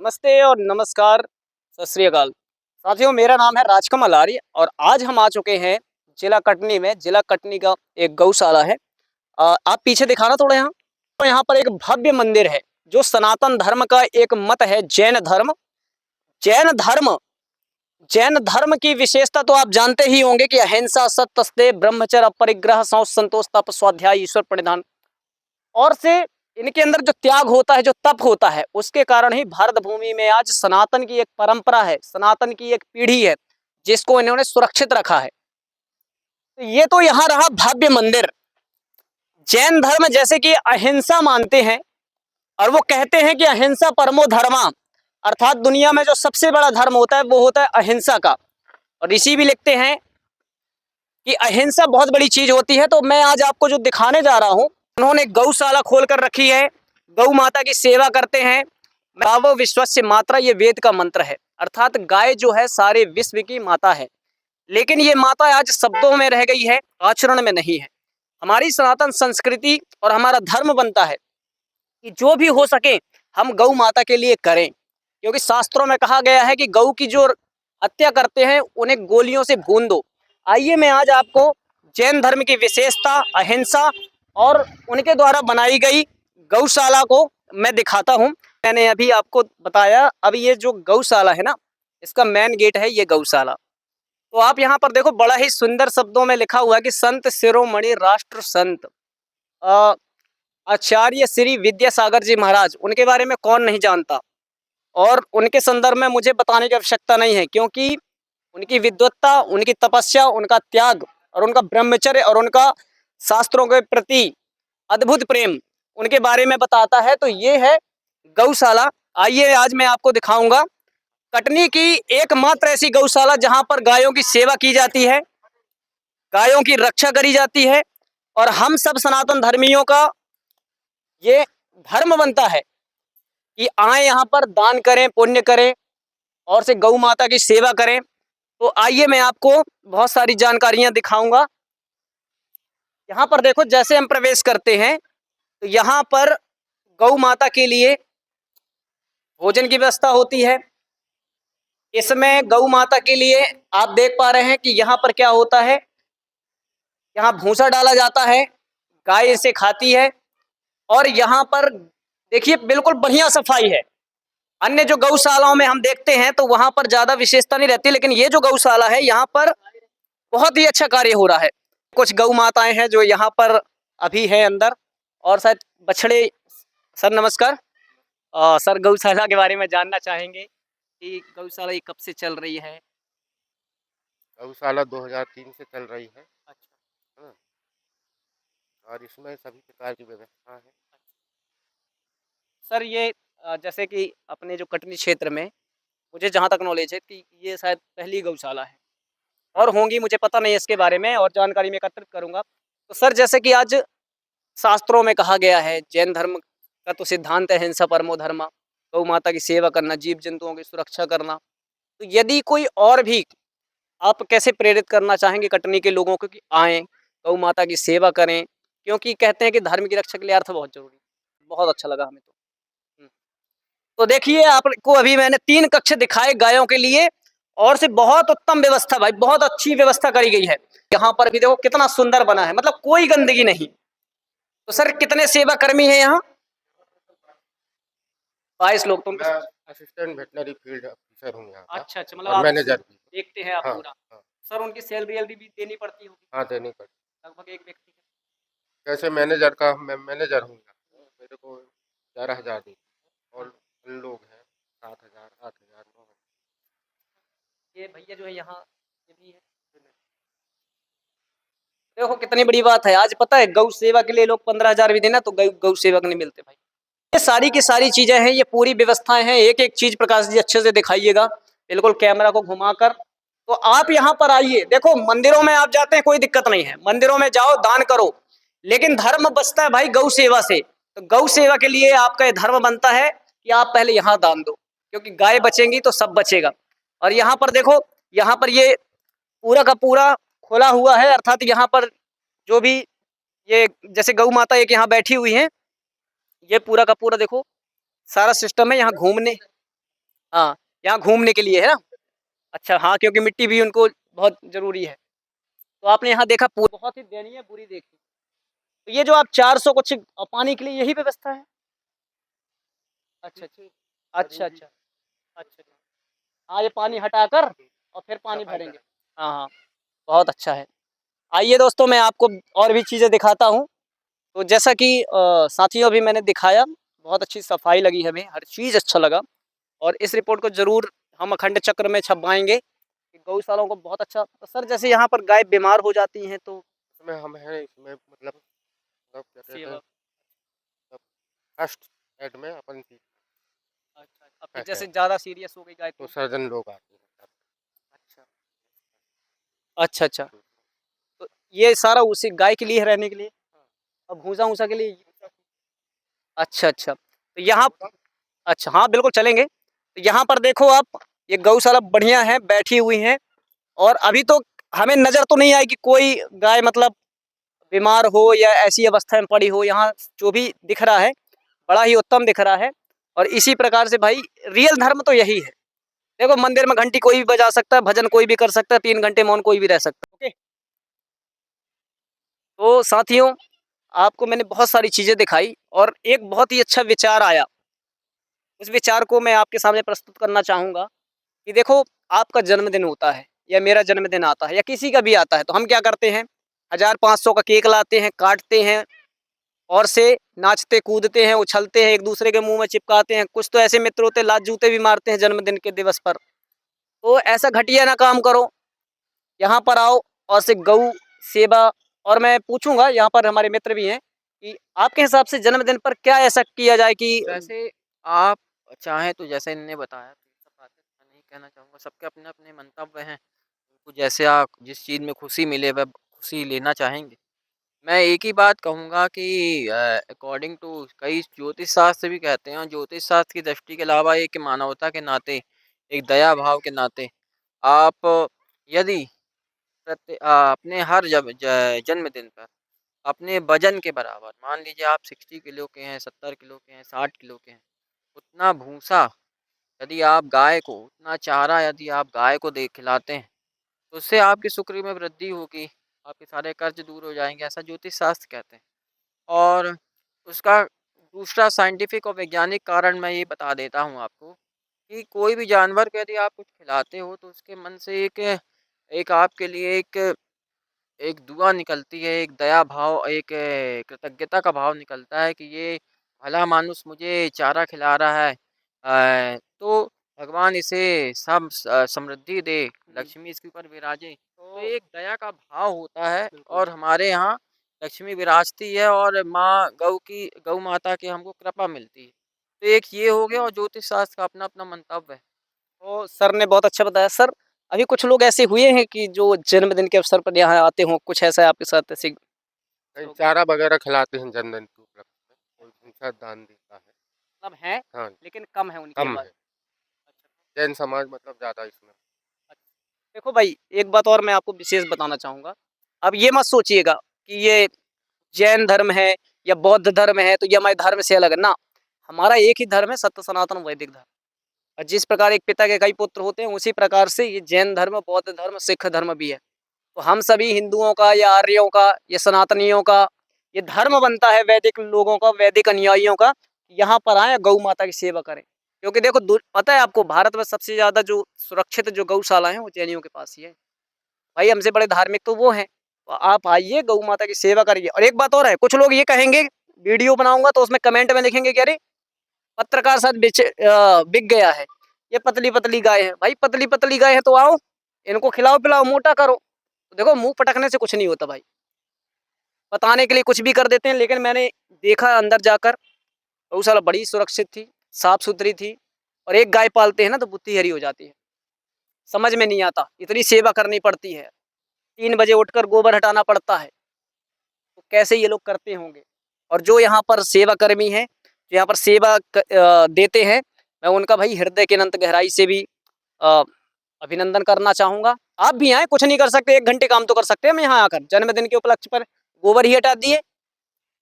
नमस्ते और नमस्कार, सत श्री अकाल। साथियों, मेरा नाम है राजकमल आर्य और आज हम आ चुके हैं जिला कटनी में। जिला कटनी का एक गौशाला है। आप पीछे दिखाना थोड़ा यहाँ। तो यहाँ पर एक भव्य मंदिर है जो सनातन धर्म का एक मत है, जैन धर्म। जैन धर्म जैन धर्म की विशेषता तो आप जानते ही होंगे कि अहिंसा, सत्य, सत्य, ब्रह्मचर्य, अपरिग्रह, शौच, संतोष, तप, स्वाध्याय, ईश्वर प्रणिधान और से इनके अंदर जो त्याग होता है, जो तप होता है, उसके कारण ही भारत भूमि में आज सनातन की एक परंपरा है, सनातन की एक पीढ़ी है जिसको इन्होंने सुरक्षित रखा है। तो ये तो यहाँ रहा भव्य मंदिर। जैन धर्म जैसे कि अहिंसा मानते हैं और वो कहते हैं कि अहिंसा परमो धर्मा, अर्थात दुनिया में जो सबसे बड़ा धर्म होता है वो होता है अहिंसा का। और ऋषि भी लिखते हैं कि अहिंसा बहुत बड़ी चीज होती है। तो मैं आज आपको जो दिखाने जा रहा हूं, उन्होंने गौशाला खोल कर रखी है, गौ माता की सेवा करते हैं। गावो विश्वस्य मात्रा, ये वेद का मंत्र है, अर्थात गाय जो है सारे विश्व की माता है। लेकिन ये माता आज शब्दों में रह गई है, आचरण में नहीं है। हमारी सनातन संस्कृति और हमारा धर्म बनता है कि जो भी हो सके हम गौ माता के लिए करें, क्योंकि शास्त्रों में कहा गया है कि गौ की जो हत्या करते हैं उन्हें गोलियों से भून दो। आइए मैं आज आपको जैन धर्म की विशेषता, अहिंसा और उनके द्वारा बनाई गई गौशाला को मैं दिखाता हूं। मैंने अभी आपको बताया, अभी ये जो गौशाला है ना, इसका मेन गेट है ये गौशाला। तो आप यहाँ पर देखो, बड़ा ही सुंदर शब्दों में लिखा हुआ है कि संत शिरोमणि राष्ट्र संत आचार्य श्री विद्यासागर जी महाराज, उनके बारे में कौन नहीं जानता। और उनके संदर्भ में मुझे बताने की आवश्यकता नहीं है, क्योंकि उनकी विद्वत्ता, उनकी तपस्या, उनका त्याग और उनका ब्रह्मचर्य और उनका शास्त्रों के प्रति अद्भुत प्रेम उनके बारे में बताता है। तो ये है गौशाला। आइए आज मैं आपको दिखाऊंगा कटनी की एकमात्र ऐसी गौशाला जहां पर गायों की सेवा की जाती है, गायों की रक्षा करी जाती है। और हम सब सनातन धर्मियों का ये धर्म बनता है कि आए यहाँ पर दान करें, पुण्य करें और से गौ माता की सेवा करें। तो आइए मैं आपको बहुत सारी जानकारियां दिखाऊंगा। यहाँ पर देखो, जैसे हम प्रवेश करते हैं तो यहाँ पर गौ माता के लिए भोजन की व्यवस्था होती है। इसमें गौ माता के लिए आप देख पा रहे हैं कि यहाँ पर क्या होता है, यहाँ भूसा डाला जाता है, गाय इसे खाती है। और यहाँ पर देखिए बिल्कुल बढ़िया सफाई है। अन्य जो गौशालाओं में हम देखते हैं तो वहां पर ज्यादा विशेषता नहीं रहती, लेकिन ये जो गौशाला है यहाँ पर बहुत ही अच्छा कार्य हो रहा है। कुछ गौ माताएं हैं जो यहाँ पर अभी हैं अंदर, और शायद बछड़े। सर नमस्कार। सर, गौशाला के बारे में जानना चाहेंगे कि गौशाला ये कब से चल रही है? गौशाला 2003 से चल रही है। अच्छा। हाँ, और इसमें सभी प्रकार की व्यवस्था है। सर ये जैसे कि अपने जो कटनी क्षेत्र में, मुझे जहाँ तक नॉलेज है कि ये शायद पहली गौशाला है, और हाँ, होंगी, मुझे पता नहीं है इसके बारे में, और जानकारी मैं एकत्रित करूंगा। तो सर, जैसे कि आज शास्त्रों में कहा गया है, जैन धर्म का तो सिद्धांत है हिंसा परमो धर्मा, गौ माता की सेवा करना, जीव जंतुओं की सुरक्षा करना। तो यदि कोई और भी, आप कैसे प्रेरित करना चाहेंगे कटनी के लोगों को कि आएँ, गौ माता की सेवा करें? क्योंकि कहते हैं कि धर्म की रक्षा के लिए अर्थ बहुत जरूरी है। बहुत अच्छा लगा हमें तो। हम्म। तो देखिए, आपको अभी मैंने 3 कक्ष दिखाए गायों के लिए, और से बहुत उत्तम व्यवस्था, भाई बहुत अच्छी व्यवस्था करी गई है। यहाँ पर भी देखो कितना सुंदर बना है, मतलब कोई गंदगी नहीं। तो सर, कितने सेवा कर्मी हैं यहाँ? 22 लोग तो उनके। मैं असिस्टेंट वेटनरी फील्ड ऑफिसर हूँ यहाँ का, अच्छा अच्छा, मतलब और आप मैनेजर भी। देखते हैं आप हाँ, पूरा। हाँ, सर, उनकी सैलरी वैलरी भी देनी पड़ती होगी हाँ, देनी पड़ती। लगभग एक व्यक्ति की? जैसे मैनेजर का, मैं मैनेजर हूँ यहाँ, मेरे को 11,000 दी, और लोग हैं 7,000, 8,000, 9,000। ये भैया जो है यहाँ, ये भी है। देखो कितनी बड़ी बात है। आज पता है गौ सेवा के लिए लोग 15,000 भी देना तो गौ सेवक नहीं मिलते भाई। ये सारी की सारी चीजें हैं, ये पूरी व्यवस्थाएं हैं। एक एक चीज प्रकाश जी अच्छे से दिखाइएगा, बिल्कुल कैमरा को घुमाकर। तो आप यहाँ पर आइए, देखो मंदिरों में आप जाते हैं कोई दिक्कत नहीं है, मंदिरों में जाओ दान करो, लेकिन धर्म बचता है भाई गौ सेवा से। तो गौ सेवा के लिए आपका ये धर्म बनता है कि आप पहले यहाँ दान दो, क्योंकि गाय बचेंगी तो सब बचेगा। और यहाँ पर देखो, यहाँ पर ये पूरा का पूरा खोला हुआ है, अर्थात यहाँ पर जो भी ये जैसे गौ माता एक यहाँ बैठी हुई है, ये पूरा का पूरा देखो सारा सिस्टम है यहाँ घूमने। हाँ, यहाँ घूमने के लिए है ना? अच्छा हाँ, क्योंकि मिट्टी भी उनको बहुत ज़रूरी है। तो आपने यहाँ देखा बहुत ही दयनीय बुरी देखी। तो ये जो आप 400 कुछ पानी के लिए यही व्यवस्था है? अच्छा, अच्छा। अच्छा, अच्छा। अच्छा, अच्छा। हाँ, ये पानी हटाकर और फिर पानी सफाई भरेंगे। करा। हाँ, हाँ, बहुत अच्छा है। आइए दोस्तों मैं आपको और भी चीज़ें दिखाता हूँ। तो जैसा कि साथियों अभी मैंने दिखाया, बहुत अच्छी सफाई लगी हमें, हर चीज़ अच्छा लगा और इस रिपोर्ट को ज़रूर हम अखंड चक्र में छपवाएँगे कि गौशालाओं को बहुत अच्छा तो सर जैसे यहाँ पर गाय बीमार हो जाती हैं तो इसमें हम हैं, इसमें मतलब क्या कहते हैं, सेवा मतलब फर्स्ट एड में अपन थी अच्छा, अब फिर फर्स्ट जैसे एड, ज़्यादा सीरियस हो गई गाय तो तो सर्जन लोग आते हैं। अच्छा। अच्छा, अच्छा। तो ये सारा उसी गाय के लिए है रहने के लिए? और भूसा-वूसा के लिए? अच्छा, अच्छा। तो यहाँ अच्छा, हाँ, बिल्कुल चलेंगे। तो यहाँ पर देखो आप, ये गौशाला बढ़िया है, बैठी हुई हैं और अभी तो हमें नज़र तो नहीं आई कि कोई गाय मतलब बीमार हो या ऐसी अवस्था में पड़ी हो। यहाँ जो भी दिख रहा है, बड़ा ही उत्तम दिख रहा है और इसी प्रकार से भाई रियल धर्म तो यही है। देखो मंदिर में घंटी कोई भी बजा सकता है, भजन कोई भी कर सकता है, 3 घंटे मौन कोई भी रह सकता है। ओके? तो साथियों, आपको मैंने बहुत सारी चीज़ें दिखाई और एक बहुत ही अच्छा विचार आया। उस विचार को मैं आपके सामने प्रस्तुत करना चाहूँगा कि देखो आपका जन्मदिन होता है या मेरा जन्मदिन आता है या किसी का भी आता है तो हम क्या करते हैं 1500 का केक लाते हैं काटते हैं और से नाचते कूदते हैं उछलते हैं एक दूसरे के मुंह में चिपकाते हैं कुछ तो ऐसे मित्र होते हैं लात जूते भी मारते हैं जन्मदिन के दिवस पर तो ऐसा घटिया ना काम करो यहाँ पर आओ और से गौ सेवा और मैं पूछूंगा यहाँ पर हमारे मित्र भी हैं कि आपके हिसाब से जन्मदिन पर क्या ऐसा किया जाए कि वैसे आप चाहें तो जैसे इनने बताया तो ये सब बातें मैं नहीं कहना चाहूँगा, सबके अपने-अपने मंतव्य हैं। उनको जैसे आप जिस चीज़ में खुशी मिले वह खुशी लेना चाहेंगे। मैं एक ही बात कहूँगा कि अकॉर्डिंग टू कई ज्योतिष शास्त्र भी कहते हैं और ज्योतिष शास्त्र की दृष्टि के अलावा एक मानवता के नाते, एक दया भाव के नाते आप यदि अपने हर जन्मदिन पर अपने वज़न के बराबर मान लीजिए आप 60 किलो के हैं, 70 किलो के हैं, 60 किलो के हैं, उतना भूसा यदि आप गाय को उतना चारा यदि आप गाय को दे खिलाते हैं, तो उससे आपकी शुक्र में वृद्धि होगी, आपके सारे कर्ज दूर हो जाएँगे, ऐसा ज्योतिष शास्त्र कहते हैं। और उसका दूसरा साइंटिफिक और वैज्ञानिक कारण मैं ये बता देता हूँ आपको कि कोई भी जानवर को यदि आप कुछ खिलाते हो, तो उसके मन से एक एक आपके लिए एक दुआ निकलती है, एक दया भाव, एक कृतज्ञता का भाव निकलता है कि ये भला मानुष मुझे चारा खिला रहा है। तो भगवान इसे समृद्धि दे, लक्ष्मी इसके ऊपर विराजे। तो तो एक दया का भाव होता है बिल्कुल और हमारे यहाँ लक्ष्मी विराजती है और माँ गौ माता की हमको कृपा मिलती है। तो एक ये हो गया और ज्योतिष शास्त्र का अपना-अपना मंतव्य है। तो सर ने बहुत अच्छा बताया सर अभी कुछ लोग ऐसे हुए हैं कि जो जन्मदिन के अवसर पर यहाँ आते हों कुछ ऐसा आपके साथ ऐसे कहीं मतलब चारा वगैरह खिलाते हैं जन्मदिन के उपलक्ष्य में, कोई भूसा दान देता है। है हाँ, लेकिन कम है उनकी कम आवाज़ है। अच्छा जैन समाज मतलब ज़्यादा इसमें। अच्छा देखो भाई एक बात और मैं आपको विशेष बताना चाहूँगा अब ये मत सोचिएगा कि ये जैन धर्म है या बौद्ध धर्म है तो ये हमारे धर्म से अलग है ना हमारा एक ही धर्म है सत्य सनातन वैदिक धर्म और जिस प्रकार एक पिता के कई पुत्र होते हैं उसी प्रकार से ये जैन धर्म बौद्ध धर्म सिख धर्म भी है तो हम सभी हिंदुओं का या आर्यों का या सनातनियों का ये धर्म बनता है वैदिक लोगों का वैदिक अनुयायियों का यहाँ पर आए गौ माता की सेवा करें क्योंकि देखो पता है आपको भारत में सबसे ज्यादा जो सुरक्षित जो गौशाला है वो जैनियों के पास ही है भाई हमसे बड़े धार्मिक तो वो हैं तो आप आइए गौ माता की सेवा करिए और एक बात और है कुछ लोग ये कहेंगे वीडियो बनाऊंगा तो उसमें कमेंट में लिखेंगे कि अरे पत्रकार साथ बिक गया है ये पतली पतली गाय है भाई पतली पतली गाय है तो आओ इनको खिलाओ पिलाओ मोटा करो तो देखो मुंह पटकने से कुछ नहीं होता भाई बताने के लिए कुछ भी कर देते हैं लेकिन मैंने देखा अंदर जाकर गौशाला बड़ी सुरक्षित थी साफ सुथरी थी और एक गाय पालते हैं ना तो बुद्धि हरी हो जाती है समझ में नहीं आता इतनी सेवा करनी पड़ती है 3 बजे उठकर गोबर हटाना पड़ता है तो कैसे ये लोग करते होंगे और जो यहाँ पर सेवा कर्मी हैं जो यहाँ पर सेवा देते हैं मैं उनका भाई हृदय के अनंत गहराई से भी अ, अभिनंदन करना चाहूंगा आप भी आए कुछ नहीं कर सकते 1 घंटे काम तो कर सकते हैं हम यहाँ आकर जन्मदिन के उपलक्ष्य पर गोबर ही हटा दिए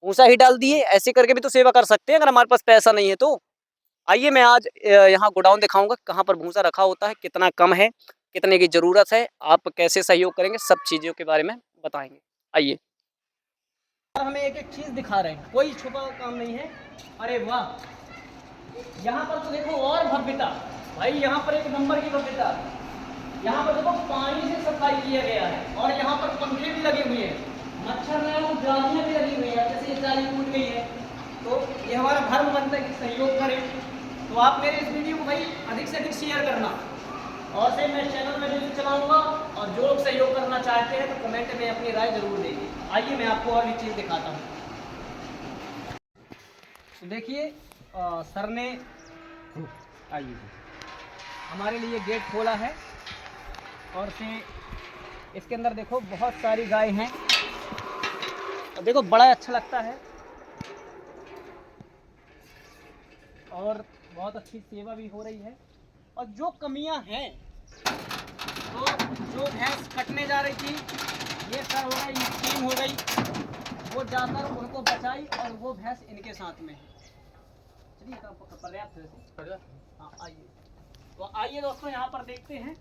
भूसा ही डाल दिए ऐसे करके भी तो सेवा कर सकते हैं अगर हमारे पास पैसा नहीं है तो आइए मैं आज यहाँ गोडाउन दिखाऊंगा कहाँ पर भूसा रखा होता है, कितना कम है, कितने की ज़रूरत है, आप कैसे सहयोग करेंगे, सब चीज़ों के बारे में बताएंगे। आइए हमें एक एक चीज़ दिखा रहे हैं, कोई छुपा काम नहीं है। अरे वाह, यहाँ पर तो देखो और भव्यता भाई, यहाँ पर एक नंबर की भव्यता। यहाँ पर देखो पानी से सफाई किया गया है और यहाँ पर पंखे भी लगे हुए हैं, मच्छरदानी जालियाँ भी लगी हुई है। जैसे ये जाली टूट गई है तो ये हमारा धर्म बनता है कि सहयोग करें। तो आप मेरे इस वीडियो को भाई अधिक से अधिक शेयर करना, और से मैं चैनल में वीडियो चलाऊंगा, और जो लोग सहयोग करना चाहते हैं तो कमेंट में अपनी राय जरूर देंगे। आइए मैं आपको और भी चीज़ दिखाता हूँ। तो देखिए सर ने आइए हमारे लिए गेट खोला है, और से इसके अंदर देखो बहुत सारी गाय हैं, और देखो बड़ा अच्छा लगता है, और बहुत अच्छी सेवा भी हो रही है। और जो कमियां हैं, तो जो भैंस कटने जा रही थी, ये सर हो गई, स्कीम हो गई, वो जाकर उनको बचाई और वो भैंस इनके साथ में है। चलिए पर्याप्त है। हाँ आइए, तो आइए दोस्तों यहाँ पर देखते हैं,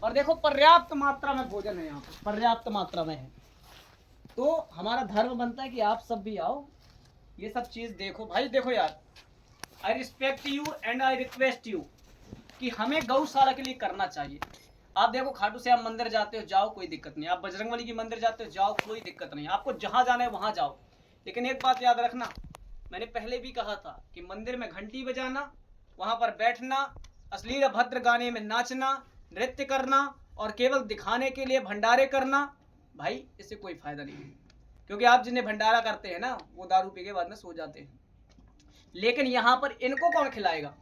और देखो पर्याप्त मात्रा में भोजन है यहाँ पर, पर्याप्त मात्रा में है। तो हमारा धर्म बनता है कि आप सब भी आओ, ये सब चीज़ देखो भाई। देखो यार, I respect you and I request you कि हमें गौशाला के लिए करना चाहिए। आप देखो खाटू श्याम मंदिर जाते हो, जाओ कोई दिक्कत नहीं, आप बजरंगबली की मंदिर जाते हो, जाओ कोई दिक्कत नहीं, आपको जहाँ जाना है वहाँ जाओ। लेकिन एक बात याद रखना, मैंने पहले भी कहा था कि मंदिर में घंटी बजाना, वहाँ पर बैठना, अश्लील अभद्र गाने में नाचना, नृत्य करना और केवल दिखाने के लिए भंडारे करना, भाई इससे कोई फायदा नहीं है। क्योंकि आप जिन्हें भंडारा करते हैं ना, वो दारू पी के बाद में सो जाते हैं। लेकिन यहाँ पर इनको कौन खिलाएगा?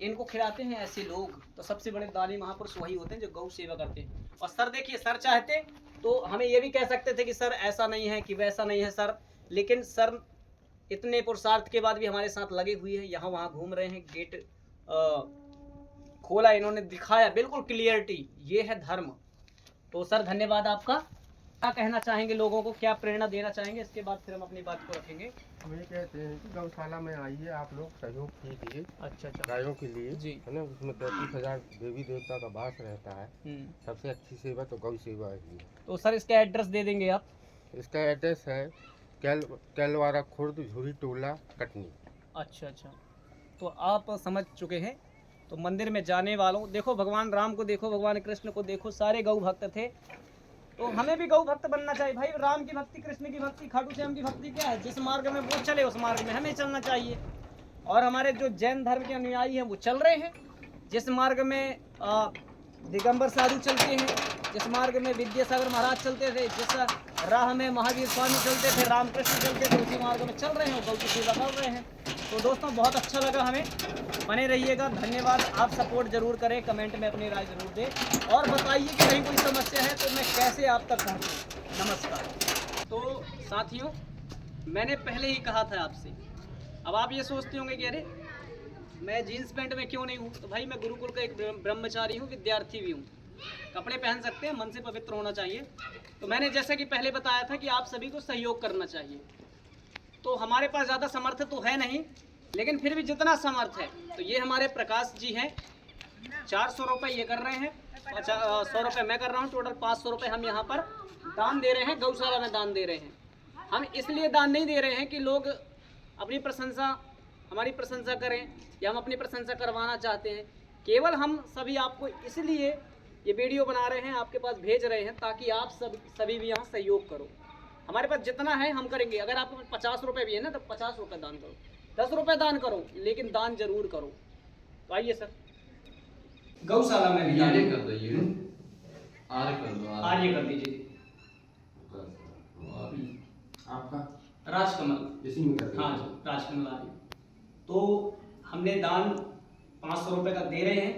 इनको खिलाते हैं ऐसे लोग। तो सबसे बड़े दानी महापुरुष वही होते हैं जो गौ सेवा करते हैं। और सर देखिए, सर चाहते तो हमें ये भी कह सकते थे कि सर ऐसा नहीं है कि वैसा नहीं है सर, लेकिन सर इतने पुरुषार्थ के बाद भी हमारे साथ लगे हुए हैं, यहाँ वहाँ घूम रहे हैं। गेट खोला इन्होंने, दिखाया बिल्कुल क्लियरिटी, ये है धर्म। तो सर धन्यवाद आपका। क्या कहना चाहेंगे लोगों को, क्या प्रेरणा देना चाहेंगे? इसके बाद फिर हम अपनी बात को रखेंगे। हम ये कहते हैं कि गौशाला में आइए, आप लोग सहयोग कीजिए अच्छा गायों के लिए जी। है ना। उसमें 33,000 देवी देवता का वास रहता है। सबसे अच्छी सेवा तो गौ सेवा है। तो सर इसका एड्रेस दे देंगे आप? इसका एड्रेस है कैलवारा खुर्द, झुरी टोला, कटनी। अच्छा, तो आप समझ चुके हैं। तो मंदिर में जाने वालों, देखो भगवान राम को देखो, भगवान कृष्ण को देखो, सारे गौ भक्त थे। तो हमें भी गौ भक्त बनना चाहिए भाई। राम की भक्ति, कृष्ण की भक्ति, खाटू श्याम की भक्ति क्या है? जिस मार्ग में वो चले उस मार्ग में हमें चलना चाहिए। और हमारे जो जैन धर्म के अनुयायी हैं वो चल रहे हैं जिस मार्ग में दिगंबर साधु चलते हैं, जिस मार्ग में विद्यासागर महाराज चलते थे, जिस राह में महावीर स्वामी चलते थे, रामकृष्ण चलते थे, उसी मार्ग में चल रहे हैं और गौ की सेवा कर रहे हैं। तो दोस्तों बहुत अच्छा लगा हमें, बने रहिएगा। धन्यवाद। आप सपोर्ट जरूर करें, कमेंट में अपनी राय जरूर दें, और बताइए कि कहीं कोई समस्या है तो मैं कैसे आप तक पहुँचूँ। नमस्कार। तो साथियों, मैंने पहले ही कहा था आपसे, अब आप ये सोचते होंगे कि अरे मैं जीन्स पैंट में क्यों नहीं हूँ? तो भाई मैं गुरुकुल का एक ब्रह्मचारी हूँ, विद्यार्थी भी हूँ। कपड़े पहन सकते हैं, मन से पवित्र होना चाहिए। तो मैंने जैसा कि पहले बताया था कि आप सभी को सहयोग करना चाहिए। तो हमारे पास ज़्यादा सामर्थ्य तो है नहीं, लेकिन फिर भी जितना सामर्थ्य है, तो ये हमारे प्रकाश जी हैं, 400 रुपये ये कर रहे हैं, 100 रुपये मैं कर रहा हूँ, टोटल 500 रुपये हम यहाँ पर दान दे रहे हैं, गौशाला में दान दे रहे हैं। हम इसलिए दान नहीं दे रहे हैं कि लोग अपनी प्रशंसा, हमारी प्रशंसा करें, या हम अपनी प्रशंसा करवाना चाहते हैं। केवल हम सभी आपको इसलिए ये वीडियो बना रहे हैं, आपके पास भेज रहे हैं, ताकि आप सभी भी यहाँ सहयोग करो। हमारे पास जितना है हम करेंगे। अगर आपके पास 50 रुपये भी है ना, तो 50 रुपये दान करो, 10 रुपये दान करो, लेकिन दान जरूर करो। तो आइए सर, गौशाला में भी आर्य कर दीजिए, आर्य कर दो, आर्य कर दीजिए। आपका राजकमल, इसी में कर हाँ जी, राजकमल आर्य। तो हमने दान 500 रुपये का दे रहे हैं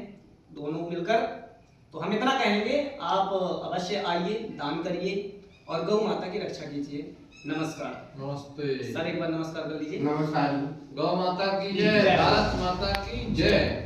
दोनों मिलकर। तो हम इतना कहेंगे, आप अवश्य आइए, दान करिए और गौ माता की रक्षा कीजिए। नमस्कार। नमस्ते सर एक बार नमस्कार कर लीजिए। नमस्कार। गौ माता की जय, भारत माता की जय।